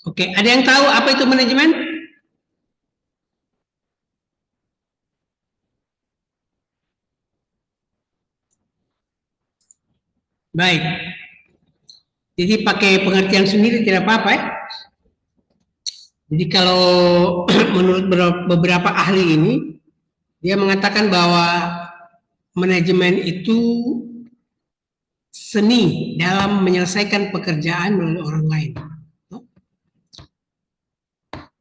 Oke, ada yang tahu apa itu manajemen? Baik. Jadi pakai pengertian sendiri tidak apa-apa ya. Jadi kalau menurut beberapa ahli ini, dia mengatakan bahwa manajemen itu seni dalam menyelesaikan pekerjaan melalui orang lain.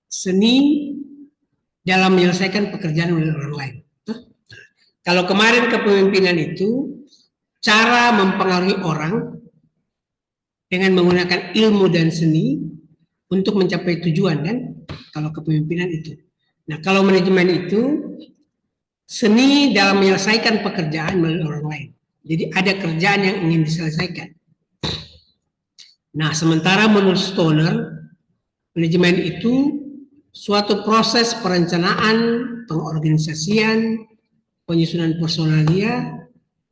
Seni dalam menyelesaikan pekerjaan melalui orang lain. Kalau kemarin kepemimpinan itu cara mempengaruhi orang dengan menggunakan ilmu dan seni untuk mencapai tujuan kan? Kalau kepemimpinan itu. Nah, kalau manajemen itu seni dalam menyelesaikan pekerjaan melalui orang lain. Jadi ada kerjaan yang ingin diselesaikan. Nah, sementara menurut Stoner, manajemen itu suatu proses perencanaan, pengorganisasian, penyusunan personalia,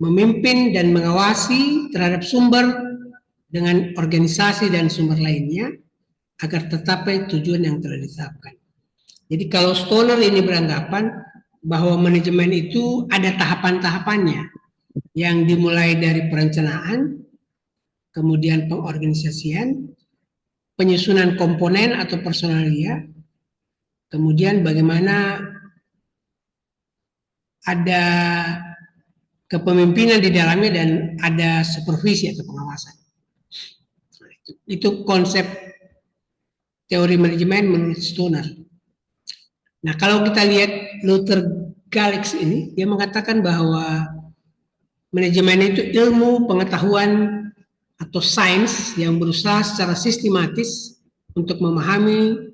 memimpin dan mengawasi terhadap sumber dengan organisasi dan sumber lainnya agar tercapai tujuan yang telah ditetapkan. Jadi kalau Stoner ini beranggapan bahwa manajemen itu ada tahapan-tahapannya yang dimulai dari perencanaan, kemudian pengorganisasian, penyusunan komponen atau personalia, kemudian bagaimana ada kepemimpinan di dalamnya dan ada supervisi atau pengawasan. Itu konsep teori manajemen menurut Stoner. Nah, kalau kita lihat Luther Galix ini, dia mengatakan bahwa manajemen itu ilmu, pengetahuan, atau sains yang berusaha secara sistematis untuk memahami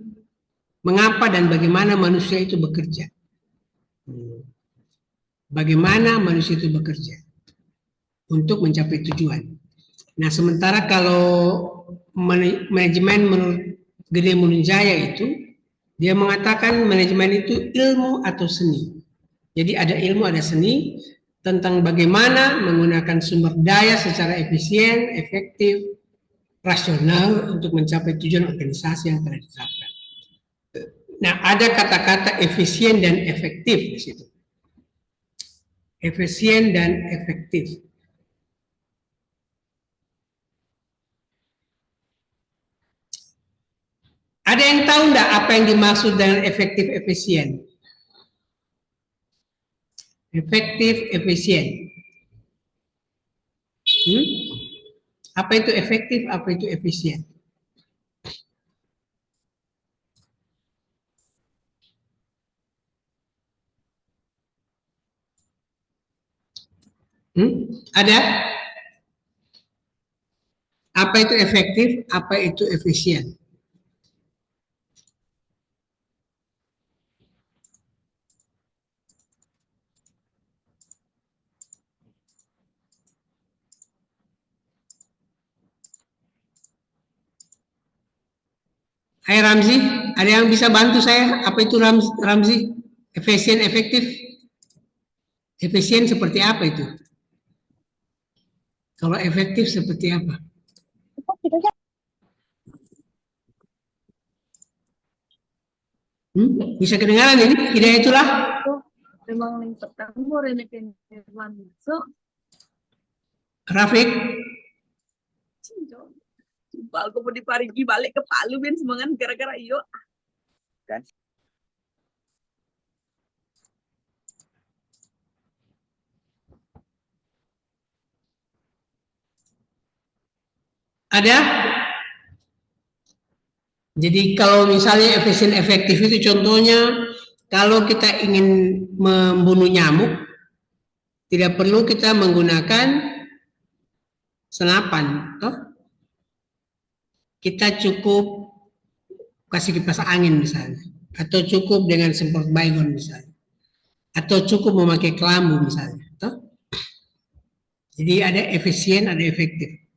mengapa dan bagaimana manusia itu bekerja. Bagaimana manusia itu bekerja untuk mencapai tujuan. Nah, sementara kalau manajemen menurut Gede Munjaya itu, dia mengatakan manajemen itu ilmu atau seni. Jadi ada ilmu, ada seni tentang bagaimana menggunakan sumber daya secara efisien, efektif, rasional untuk mencapai tujuan organisasi yang telah ditetapkan. Nah, ada kata-kata efisien dan efektif di situ. Efisien dan efektif. Ada yang tahu enggak apa yang dimaksud dengan efektif efisien? Efektif efisien. Apa itu efektif, apa itu efisien? Ada? Apa itu efektif, apa itu efisien? Hai Ramzi, ada yang bisa bantu saya? Apa itu Ramzi? Efisien, efektif? Efisien seperti apa itu? Kalau efektif seperti apa? Bisa kedengaran ini? Tidak itulah. Memang link pertama ini pengen masuk. Rafiq. Coba aku mau diparigi balik ke Palu ben semangat gara-gara iyo. Dan Ada? Jadi kalau misalnya efisien efektif itu contohnya kalau kita ingin membunuh nyamuk tidak perlu kita menggunakan senapan, toh? Kita cukup kasih kipas angin misalnya, atau cukup dengan semprot baygon misalnya, atau cukup memakai kelambu misalnya, toh? Jadi ada efisien, ada efektif.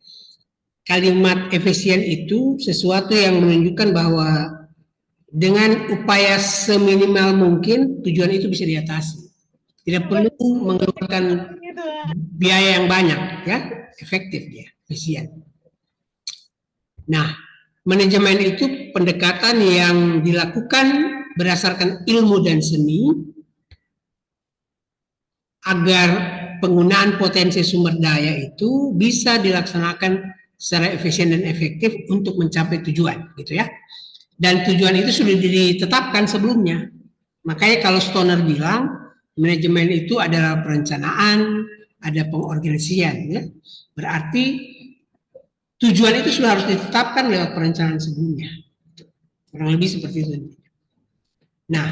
Kalimat efisien itu sesuatu yang menunjukkan bahwa dengan upaya seminimal mungkin tujuan itu bisa diatasi. Tidak perlu mengeluarkan biaya yang banyak, ya, efektif dia, efisien. Nah, Manajemen itu pendekatan yang dilakukan berdasarkan ilmu dan seni agar penggunaan potensi sumber daya itu bisa dilaksanakan secara efisien dan efektif untuk mencapai tujuan, gitu ya. Dan tujuan itu sudah ditetapkan sebelumnya. Makanya kalau Stoner bilang manajemen itu adalah perencanaan, ada pengorganisasian, ya. Berarti tujuan itu sudah harus ditetapkan lewat perencanaan sebelumnya. Kurang lebih seperti itu. Nah,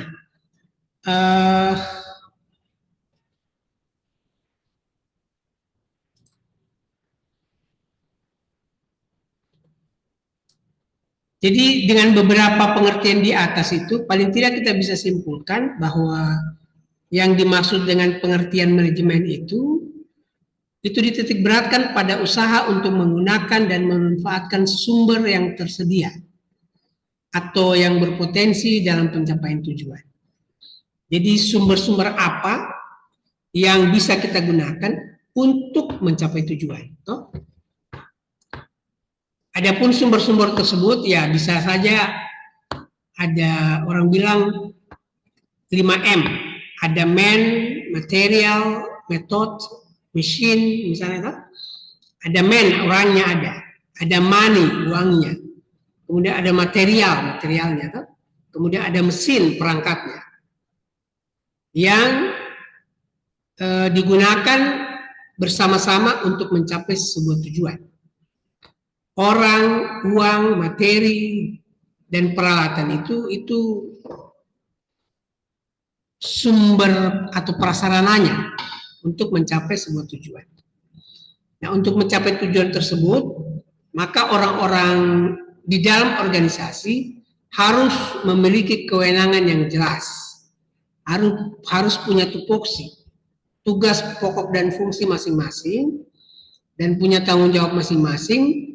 jadi dengan beberapa pengertian di atas itu, paling tidak kita bisa simpulkan bahwa yang dimaksud dengan pengertian manajemen itu dititik beratkan pada usaha untuk menggunakan dan memanfaatkan sumber yang tersedia atau yang berpotensi dalam pencapaian tujuan. Jadi sumber-sumber apa yang bisa kita gunakan untuk mencapai tujuan. Toh? Adapun sumber-sumber tersebut ya bisa saja ada orang bilang 5M, ada man, material, method, machine, misalnya toh. Ada man, orangnya ada money, uangnya, kemudian ada materialnya toh. Kemudian ada mesin, perangkatnya yang digunakan bersama-sama untuk mencapai sebuah tujuan. Orang, uang, materi, dan peralatan itu sumber atau prasarananya untuk mencapai sebuah tujuan. Nah, untuk mencapai tujuan tersebut, maka orang-orang di dalam organisasi harus memiliki kewenangan yang jelas, harus punya tupoksi, tugas pokok dan fungsi masing-masing, dan punya tanggung jawab masing-masing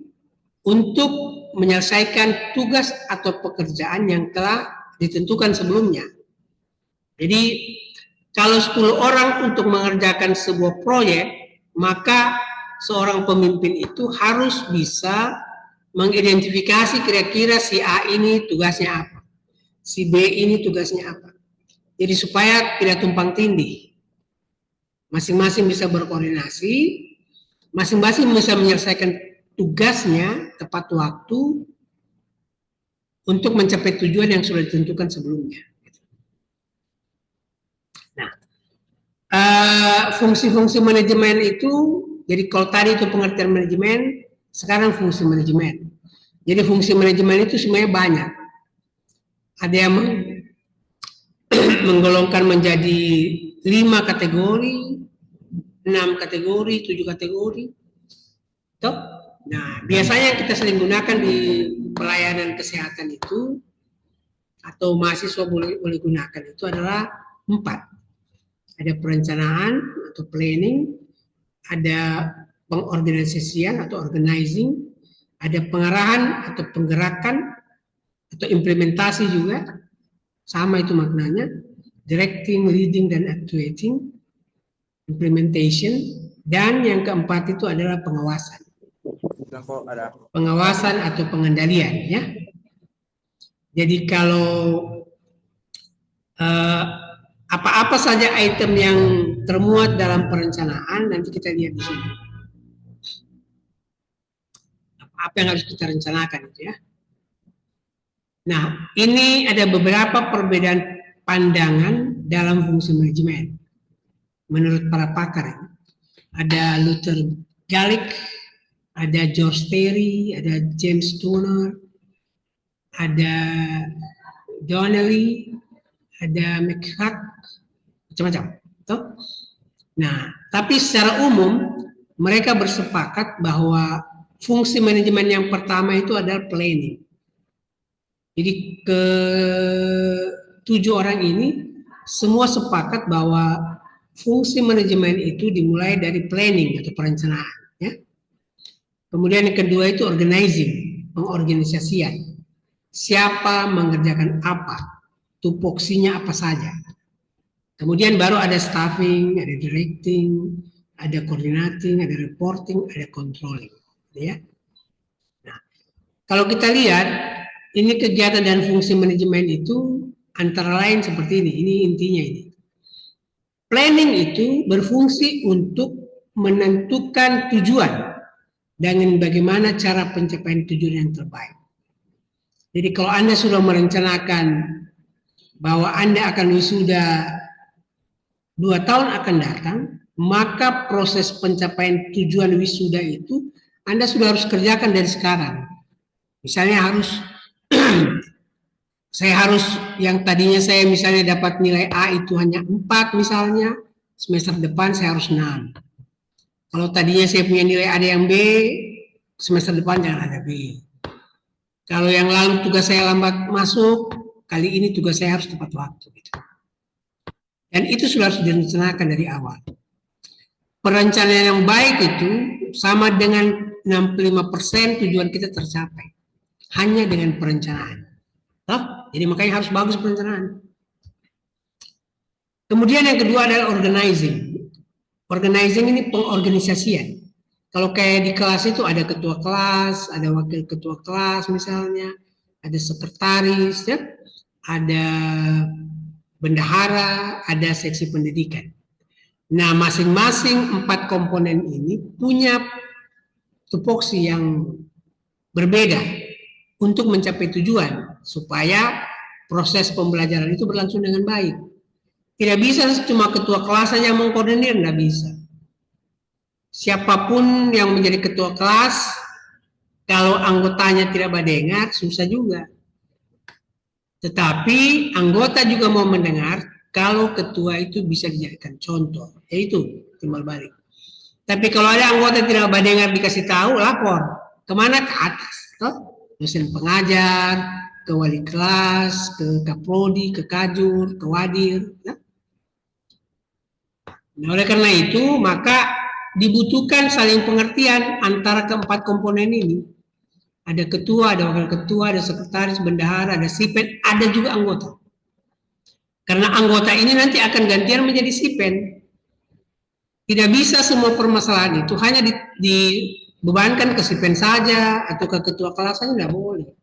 untuk menyelesaikan tugas atau pekerjaan yang telah ditentukan sebelumnya. Jadi kalau 10 orang untuk mengerjakan sebuah proyek, maka seorang pemimpin itu harus bisa mengidentifikasi kira-kira si A ini tugasnya apa, si B ini tugasnya apa. Jadi supaya tidak tumpang tindih, masing-masing bisa berkoordinasi, masing-masing bisa menyelesaikan tugasnya tepat waktu untuk mencapai tujuan yang sudah ditentukan sebelumnya. Nah, fungsi-fungsi manajemen itu, jadi kalau tadi itu pengertian manajemen, sekarang fungsi manajemen. Jadi fungsi manajemen itu sebenarnya banyak. Ada yang menggolongkan menjadi 5 kategori, 6 kategori, 7 kategori. Toh? Nah, biasanya yang kita sering gunakan di pelayanan kesehatan itu atau mahasiswa boleh gunakan itu adalah 4. Ada perencanaan atau planning, ada pengorganisasian atau organizing, ada pengarahan atau penggerakan atau implementasi juga, sama itu maknanya, directing, leading, dan actuating, implementation, dan yang keempat itu adalah pengawasan. Pengawasan atau pengendalian, ya. Jadi kalau apa-apa saja item yang termuat dalam perencanaan, nanti kita lihat di sini. Apa yang harus kita rencanakan itu, ya. Nah, ini ada beberapa perbedaan pandangan dalam fungsi manajemen menurut para pakar. Ada Luther Gallick, ada George Terry, ada James Stoner, ada Donnelly, ada McHugh, macam-macam. Nah, tapi secara umum mereka bersepakat bahwa fungsi manajemen yang pertama itu adalah planning. Jadi ke-7 orang ini semua sepakat bahwa fungsi manajemen itu dimulai dari planning atau perencanaan, ya. Kemudian yang kedua itu organizing, pengorganisasian. Siapa mengerjakan apa, tupoksinya apa saja. Kemudian baru ada staffing, ada directing, ada coordinating, ada reporting, ada controlling, ya. Nah, Kalau kita lihat, ini kegiatan dan fungsi manajemen itu antara lain seperti ini intinya ini. Planning itu berfungsi untuk menentukan tujuan dengan bagaimana cara pencapaian tujuan yang terbaik. Jadi kalau Anda sudah merencanakan bahwa Anda akan wisuda 2 tahun akan datang, maka proses pencapaian tujuan wisuda itu Anda sudah harus kerjakan dari sekarang. Misalnya saya harus yang tadinya saya misalnya dapat nilai A itu hanya 4 misalnya, semester depan saya harus 6. Kalau tadinya saya punya nilai A yang B, semester depan jangan ada B. Kalau yang lalu tugas saya lambat masuk, kali ini tugas saya harus tepat waktu. Gitu. Dan itu sudah harus direncanakan dari awal. Perencanaan yang baik itu sama dengan 65% tujuan kita tercapai. Hanya dengan perencanaan. Jadi makanya harus bagus perencanaan. Kemudian yang kedua adalah organizing. Organizing ini pengorganisasian. Kalau kayak di kelas itu ada ketua kelas, ada wakil ketua kelas misalnya, ada sekretaris, ya, ada bendahara, ada seksi pendidikan. Nah, masing-masing 4 komponen ini punya tupoksi yang berbeda untuk mencapai tujuan supaya proses pembelajaran itu berlangsung dengan baik. Tidak bisa cuma ketua kelas saja mengkoordinir, tidak bisa. Siapapun yang menjadi ketua kelas, kalau anggotanya tidak mendengar, susah juga. Tetapi anggota juga mau mendengar kalau ketua itu bisa dijadikan contoh, yaitu timbal balik. Tapi kalau ada anggota tidak mendengar dikasih tahu, lapor. Kemana? Ke atas. Dosen pengajar, ke wali kelas, ke kaprodi, ke kajur, ke wadir. Ya. Nah, oleh karena itu, maka dibutuhkan saling pengertian antara keempat komponen ini. Ada ketua, ada wakil ketua, ada sekretaris, bendahara, ada sipen, ada juga anggota. Karena anggota ini nanti akan gantian menjadi sipen. Tidak bisa semua permasalahan itu hanya dibebankan ke sipen saja atau ke ketua kelas saja, tidak boleh.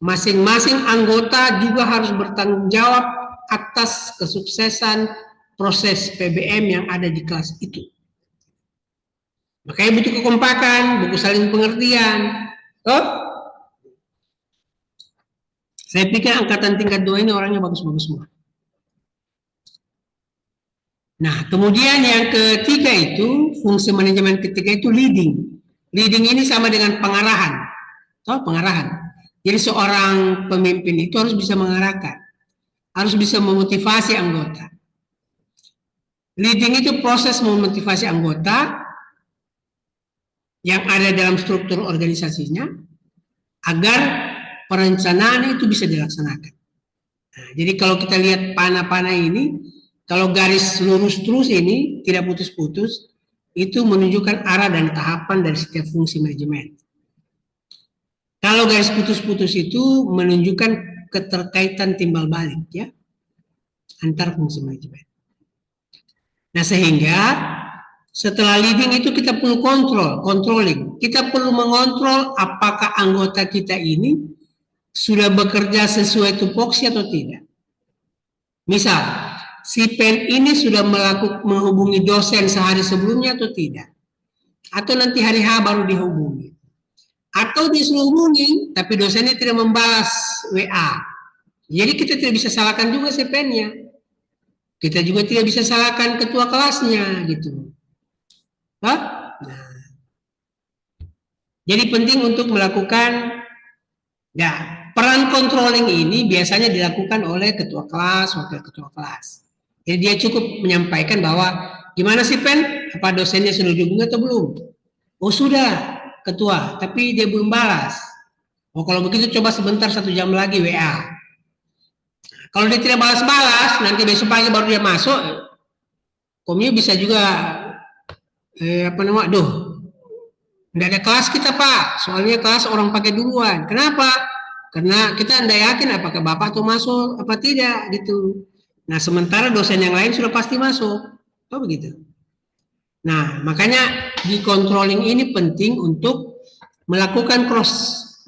Masing-masing anggota juga harus bertanggung jawab atas kesuksesan proses PBM yang ada di kelas itu. Makanya butuh kekompakan, butuh saling pengertian. Saya pikir angkatan tingkat 2 ini orangnya bagus-bagus semua. Nah, kemudian yang ketiga itu, fungsi manajemen ketiga itu leading. Leading ini sama dengan pengarahan. Pengarahan. Jadi seorang pemimpin itu harus bisa mengarahkan. Harus bisa memotivasi anggota. Leading itu proses memotivasi anggota yang ada dalam struktur organisasinya agar perencanaan itu bisa dilaksanakan. Nah, jadi kalau kita lihat panah-panah ini, kalau garis lurus terus ini tidak putus-putus, itu menunjukkan arah dan tahapan dari setiap fungsi manajemen. Kalau garis putus-putus itu menunjukkan keterkaitan timbal balik ya antar fungsi manajemen. Nah, sehingga setelah leading itu kita perlu controlling. Kita perlu mengontrol apakah anggota kita ini sudah bekerja sesuai tupoksi atau tidak. Misal, si pen ini sudah menghubungi dosen sehari sebelumnya atau tidak. Atau nanti hari H baru dihubungi. Atau disuruh hubungi, tapi dosennya tidak membalas WA. Jadi kita tidak bisa salahkan juga si pennya. Kita juga tidak bisa salahkan ketua kelasnya gitu. Nah, jadi penting untuk melakukan peran controlling ini biasanya dilakukan oleh ketua kelas, wakil ketua kelas. Jadi dia cukup menyampaikan bahwa gimana sih pen, apa dosennya sudah dihubungi atau belum? Oh sudah ketua, tapi dia belum balas. Oh kalau begitu coba sebentar 1 jam lagi WA. Kalau dia tidak balas-balas, nanti besok pagi baru dia masuk. Komnya bisa juga nggak ada kelas kita Pak, soalnya kelas orang pakai duluan. Kenapa? Karena kita tidak yakin apakah Bapak tuh masuk apa tidak gitu. Nah sementara dosen yang lain sudah pasti masuk. Begitu. Nah makanya di controlling ini penting untuk melakukan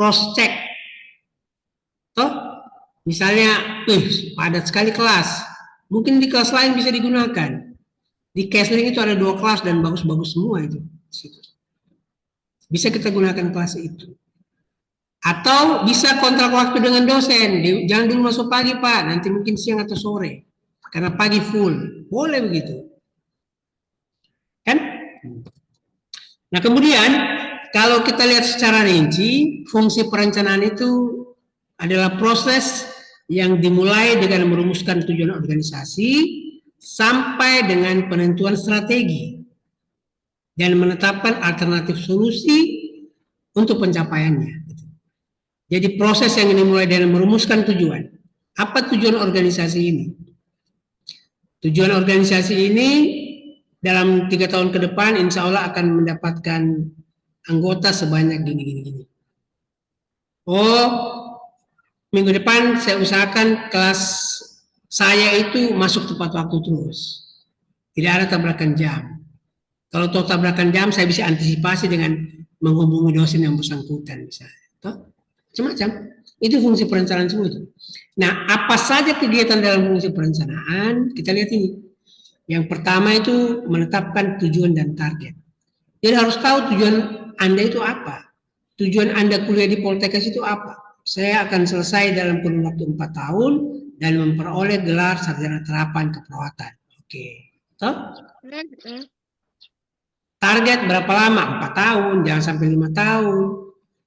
cross check. Toh, misalnya, padat sekali kelas. Mungkin di kelas lain bisa digunakan. Di Kesling itu ada 2 kelas dan bagus-bagus semua itu. Bisa kita gunakan kelas itu. Atau bisa kontrak waktu dengan dosen. Jangan dulu masuk pagi Pak, nanti mungkin siang atau sore. Karena pagi full. Boleh begitu. Kan? Nah kemudian, kalau kita lihat secara rinci, fungsi perencanaan itu adalah proses yang dimulai dengan merumuskan tujuan organisasi sampai dengan penentuan strategi dan menetapkan alternatif solusi untuk pencapaiannya. Jadi proses yang dimulai dari merumuskan tujuan. Apa tujuan organisasi ini? Tujuan organisasi ini dalam 3 tahun ke depan insya Allah akan mendapatkan anggota sebanyak gini. Oh, minggu depan saya usahakan kelas saya itu masuk tepat waktu terus. Tidak ada tabrakan jam. Kalau tabrakan jam saya bisa antisipasi dengan menghubungi dosen yang bersangkutan misalnya. Macam-macam. Itu fungsi perencanaan semua itu. Nah, apa saja kegiatan dalam fungsi perencanaan? Kita lihat ini. Yang pertama itu menetapkan tujuan dan target. Jadi harus tahu tujuan Anda itu apa. Tujuan Anda kuliah di Poltekkes itu apa. Saya akan selesai dalam kurun waktu 4 tahun dan memperoleh gelar sarjana terapan keperawatan. Oke. Toh? Target berapa lama? 4 tahun, jangan sampai 5 tahun.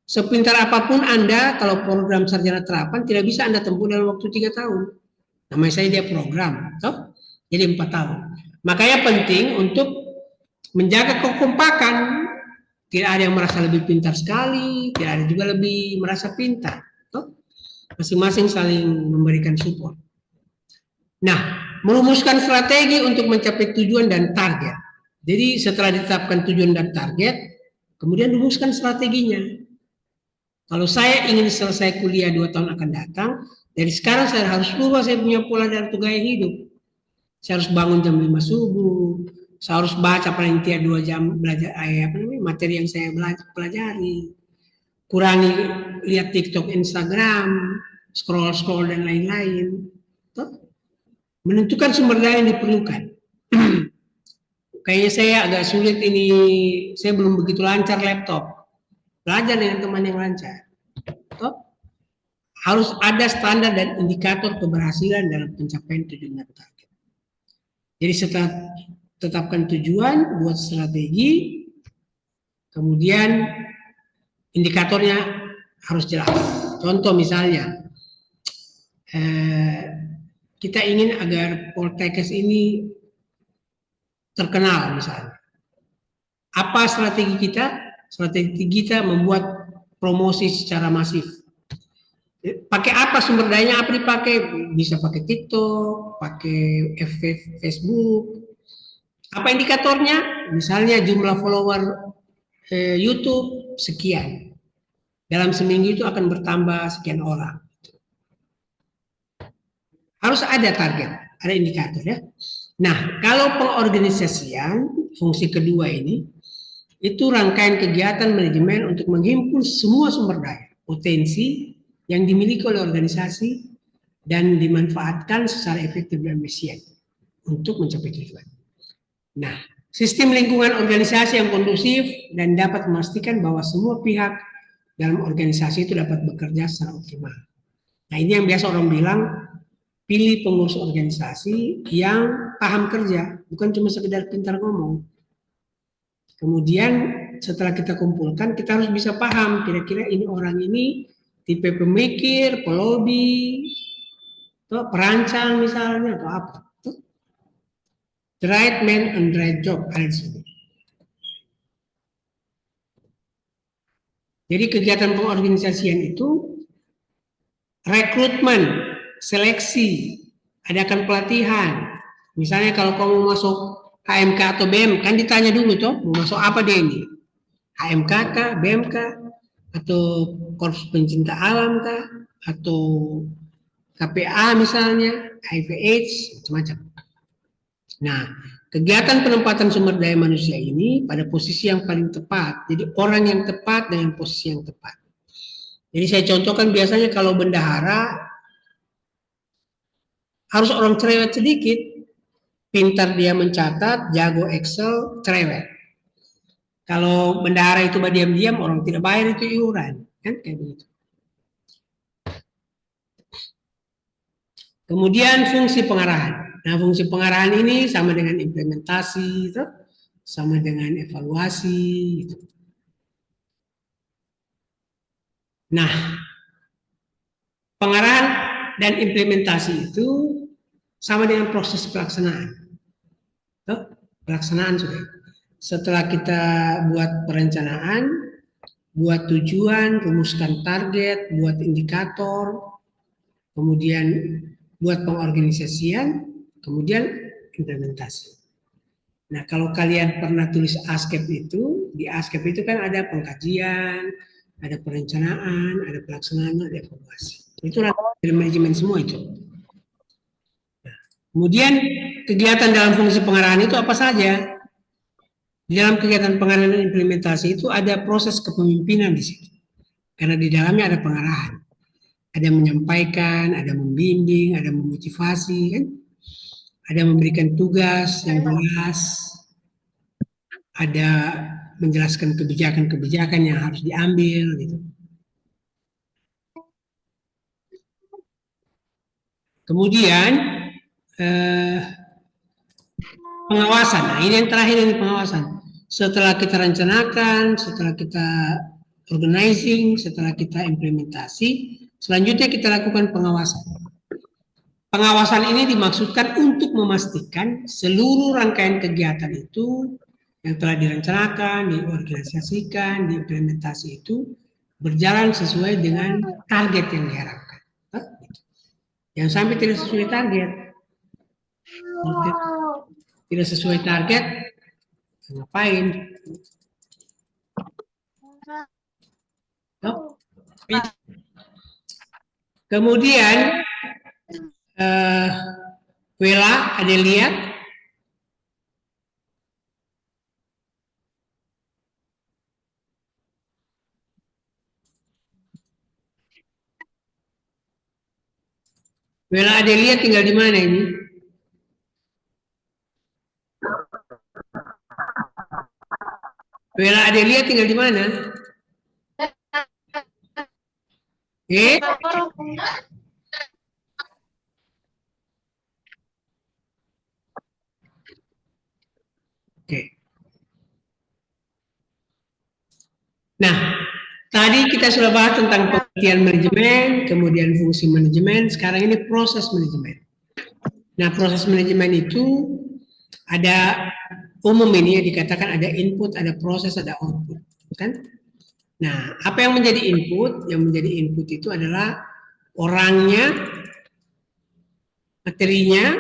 Sepintar apapun Anda, kalau program sarjana terapan tidak bisa Anda tempuh dalam waktu 3 tahun. Namanya saya dia program, toh? Jadi 4 tahun. Makanya penting untuk menjaga kekompakan. Tidak ada yang merasa lebih pintar sekali, tidak ada juga lebih merasa pintar. Toh? Masing-masing saling memberikan support. Nah, merumuskan strategi untuk mencapai tujuan dan target. Jadi setelah ditetapkan tujuan dan target, kemudian rumuskan strateginya. Kalau saya ingin selesai kuliah 2 tahun akan datang, dari sekarang saya harus rubah saya punya pola dan gaya hidup. Saya harus bangun jam 5 subuh, saya harus baca paling tidak 2 jam belajar materi yang saya pelajari. Kurangi lihat TikTok, Instagram, scroll dan lain-lain. Menentukan sumber daya yang diperlukan. Kayaknya saya agak sulit ini, saya belum begitu lancar laptop. Belajar dengan teman yang lancar. Harus ada standar dan indikator keberhasilan dalam pencapaian tujuan dan target. Jadi setelah tetapkan tujuan, buat strategi, kemudian indikatornya harus jelas. Contoh misalnya, kita ingin agar Poltekkes ini terkenal misalnya. Apa strategi kita? Strategi kita membuat promosi secara masif. Pakai apa sumber dayanya? Apa dipakai? Bisa pakai TikTok, pakai Facebook. Apa indikatornya? Misalnya jumlah follower YouTube sekian. Dalam seminggu itu akan bertambah sekian orang. Harus ada target, ada indikator ya. Nah, kalau pengorganisasian, fungsi kedua ini, itu rangkaian kegiatan manajemen untuk menghimpun semua sumber daya, potensi yang dimiliki oleh organisasi dan dimanfaatkan secara efektif dan efisien untuk mencapai tujuan. Nah, sistem lingkungan organisasi yang kondusif dan dapat memastikan bahwa semua pihak dalam organisasi itu dapat bekerja secara optimal. Nah, ini yang biasa orang bilang, pilih pengurus organisasi yang paham kerja, bukan cuma sekedar pintar ngomong. Kemudian setelah kita kumpulkan, kita harus bisa paham kira-kira ini orang ini tipe pemikir, pelobi, atau perancang misalnya, atau apa. The right man and right job ada di sini. Jadi kegiatan pengorganisasian itu rekrutmen, seleksi, adakan pelatihan. Misalnya kalau kamu masuk HMK atau BM, kan ditanya dulu toh, mau masuk apa dia ini? HMK kah, BM kah, atau Korps Pencinta Alam kah, atau KPA misalnya, HIV/AIDS, macam-macam. Nah, kegiatan penempatan sumber daya manusia ini pada posisi yang paling tepat. Jadi orang yang tepat dengan posisi yang tepat. Jadi saya contohkan biasanya kalau bendahara harus orang cerewet sedikit, pintar dia mencatat, jago Excel, cerewet. Kalau bendahara itu diam-diam, orang tidak bayar itu iuran, kan kayak begitu. Kemudian fungsi pengarahan. Nah, fungsi pengarahan ini sama dengan implementasi, gitu, sama dengan evaluasi. Gitu. Nah, pengarahan dan implementasi itu sama dengan proses pelaksanaan. Tuh, pelaksanaan sudah. Setelah kita buat perencanaan, buat tujuan, rumuskan target, buat indikator, kemudian buat pengorganisasian, kemudian implementasi. Nah, kalau kalian pernah tulis ASCEP itu, di ASCEP itu kan ada pengkajian, ada perencanaan, ada pelaksanaan, ada evaluasi. Itu nanti manajemen semua itu. Nah, kemudian kegiatan dalam fungsi pengarahan itu apa saja? Di dalam kegiatan pengarahan dan implementasi itu ada proses kepemimpinan di situ. Karena di dalamnya ada pengarahan. Ada menyampaikan, ada membimbing, ada memotivasi, kan? Ada memberikan tugas yang jelas, ada menjelaskan kebijakan-kebijakan yang harus diambil, gitu. Kemudian pengawasan. Nah, ini yang terakhir, ini pengawasan. Setelah kita rencanakan, setelah kita organizing, setelah kita implementasi, selanjutnya kita lakukan pengawasan. Pengawasan ini dimaksudkan untuk memastikan seluruh rangkaian kegiatan itu yang telah direncanakan, diorganisasikan, diimplementasi itu berjalan sesuai dengan target yang diharapkan. Yang sampai tidak sesuai target, tidak sesuai target, ngapain? Kemudian Wela, ada lihat? Wela Adelia tinggal di mana ini? Wela Adelia tinggal di mana? Oke. Nah, tadi kita sudah bahas tentang pengertian manajemen, kemudian fungsi manajemen, sekarang ini proses manajemen. Nah, proses manajemen itu ada umum ini ya, dikatakan ada input, ada proses, ada output, kan? Nah, apa yang menjadi input? Yang menjadi input itu adalah orangnya, materinya,